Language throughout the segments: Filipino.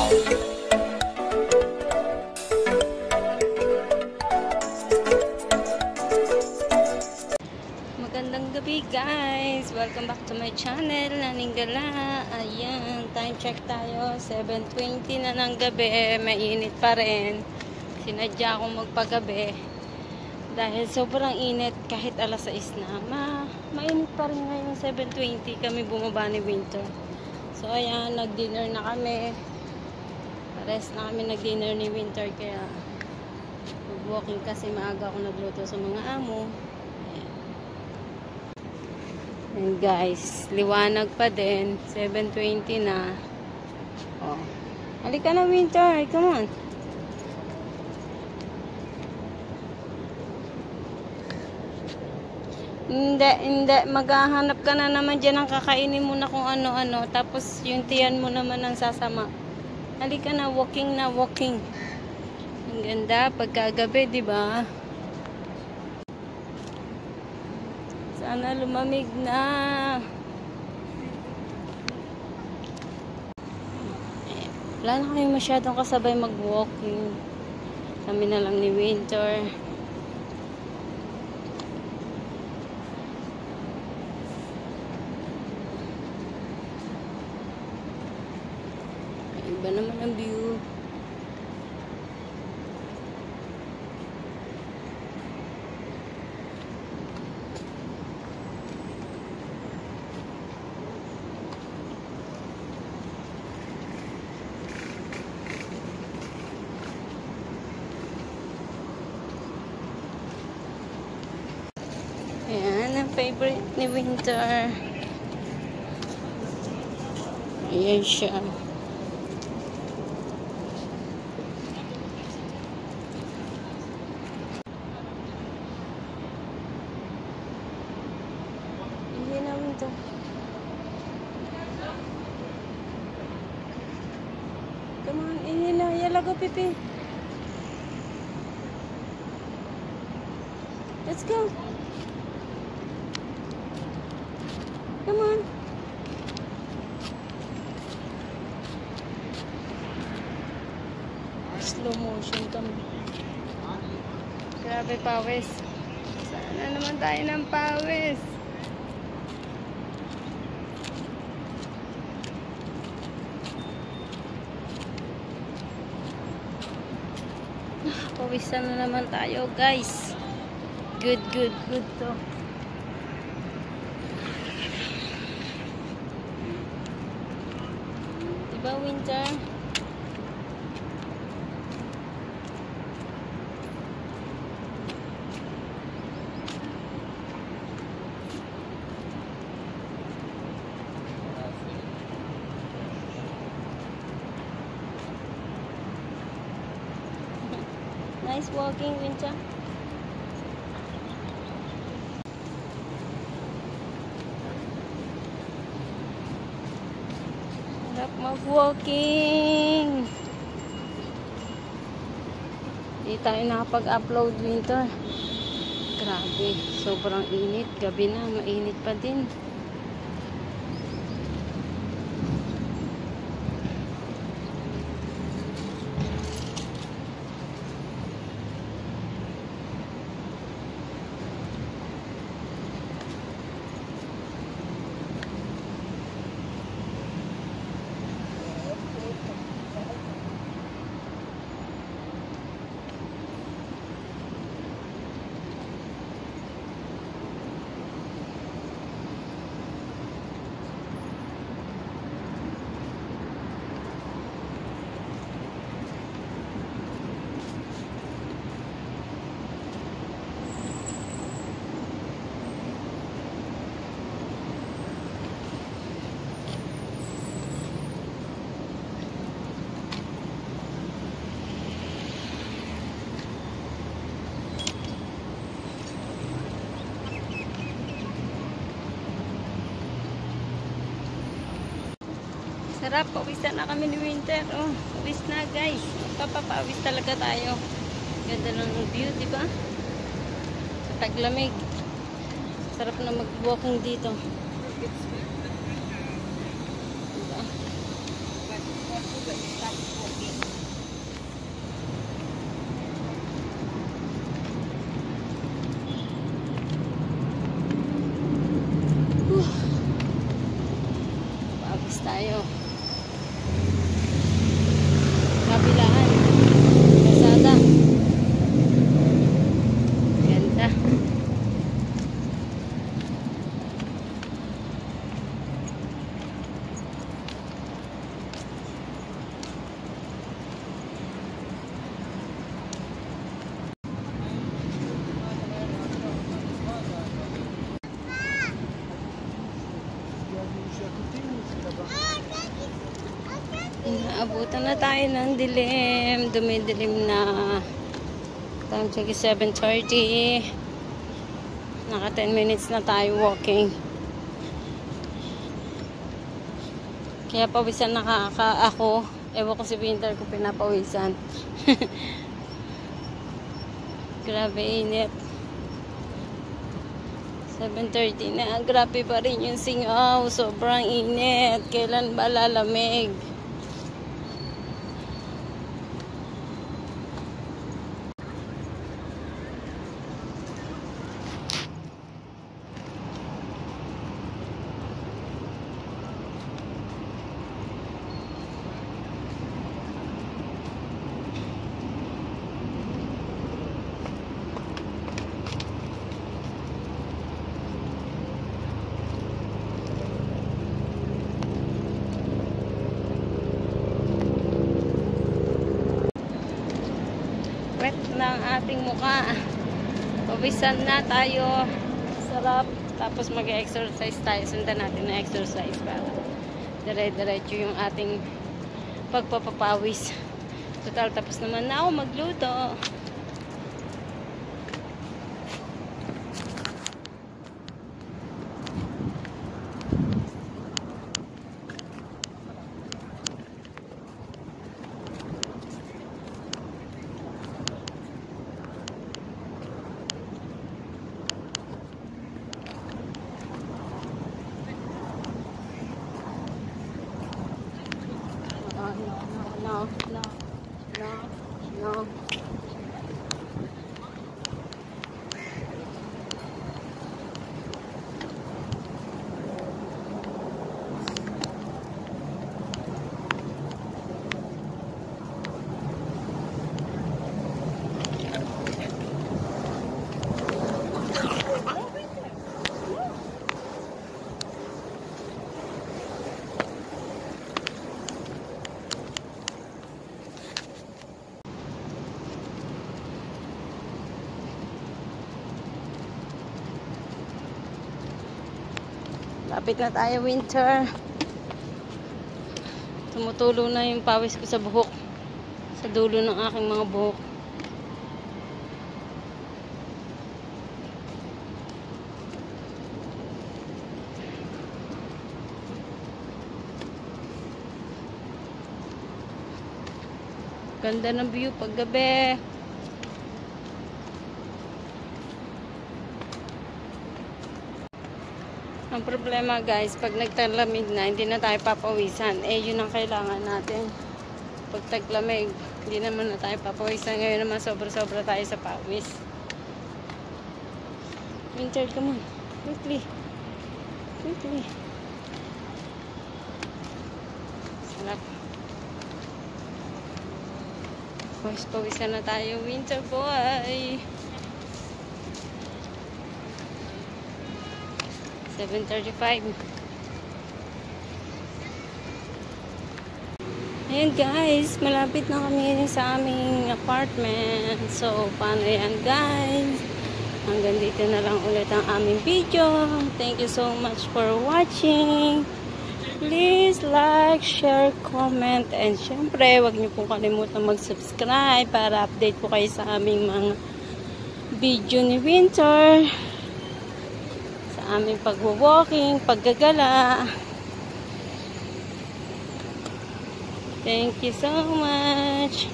Magandang gabi guys! Welcome back to my channel, Naning Gala. Ayan, time check tayo. 7:20 na ng gabi. Mainit pa rin. Sinadya akong magpagabi. Dahil sobrang init kahit alas 6 na. Mainit pa rin ngayon 7:20 kami bumaba ni Winter. So ayan, nag-dinner na kami. Rest na kami nag-dinner ni Winter. Kaya mag-walking kasi maaga ako nagluto sa mga amo. And guys, liwanag pa din. 7:20 na. Oh. Halika na, Winter. Come on. Hindi. Maghahanap ka na naman dyan ng kakainin mo na kung ano-ano. Tapos yung tiyan mo naman ang sasama. Halika na, walking na, walking. Ang ganda pagkagabi, di ba? Sana lumamig na. Wala na kami masyadong kasabay mag-walking. Kami na lang ni Winter. Iba naman ang view. Ayan, ang favorite ni Winter. Ayan siya. Ayan na, Winter. Come on, ayan na. Yalago, pipi. Let's go. Come on. Slow motion kami. Grabe pawis. Sana naman tayo ng pawis. Pawisan na naman tayo, guys. Good to. Diba, Winter? Nice walking, Winter. Sarap mag-walking. Hindi tayo nakapag-upload, Winter. Grabe, sobrang init. Gabi na, mainit pa din. Sarap, pawisan na kami ni Winter. Oh, pawis na guys. Papapawis talaga tayo. Ganda lang ng view, di ba? Sa taglamig. Sarap na mag-walking dito. Diba? Naabutan na tayo ng dilim. Dumidilim na. Time check is 7:30. Naka 10 minutes na tayo walking. Kaya pawisan ako. Ewan ko si Winter kung pinapawisan. Grabe init. 7:30 na. Grabe pa rin yung singaw. Sobrang init. Kailan ba lalamig? Wet na ang ating mukha. Pawisan na tayo. Sarap. Tapos mag-exercise tayo. Sundan natin na exercise para dire-diretso yung ating pagpapapawis. Total, tapos naman na ako magluto. No. Lapit na tayo, Winter. Tumutulo na yung pawis ko sa buhok. Sa dulo ng aking mga buhok. Ganda ng view pag gabi. Ang problema guys, pag nagtalamig na, hindi na tayo papawisan. Yun ang kailangan natin. Pag taglamig, hindi naman na tayo papawisan. Ngayon naman sobra-sobra tayo sa pawis. Winter, come on. Quickly. Quickly. Sarap. Pawisan na tayo, Winter boy. 7:35. Ayan guys, malapit na kami sa aming apartment. So, paano yan guys? Hanggang dito na lang ulit ang aming video. Thank you so much for watching. Please like, share, comment, and syempre, huwag niyo pong kalimutan mag-subscribe para update po kayo sa aming mga video ni Winter. Aming pag-walking, paggagala. Thank you so much.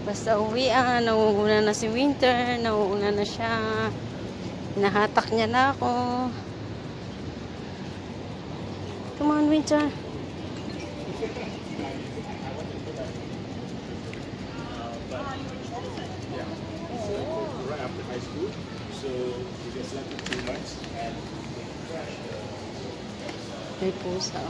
Basta uwian, nauuna na si Winter, nauuna na siya. Nahatak niya na ako. Come on, Winter. Right after high school, so we get selected 2 months and May pusa.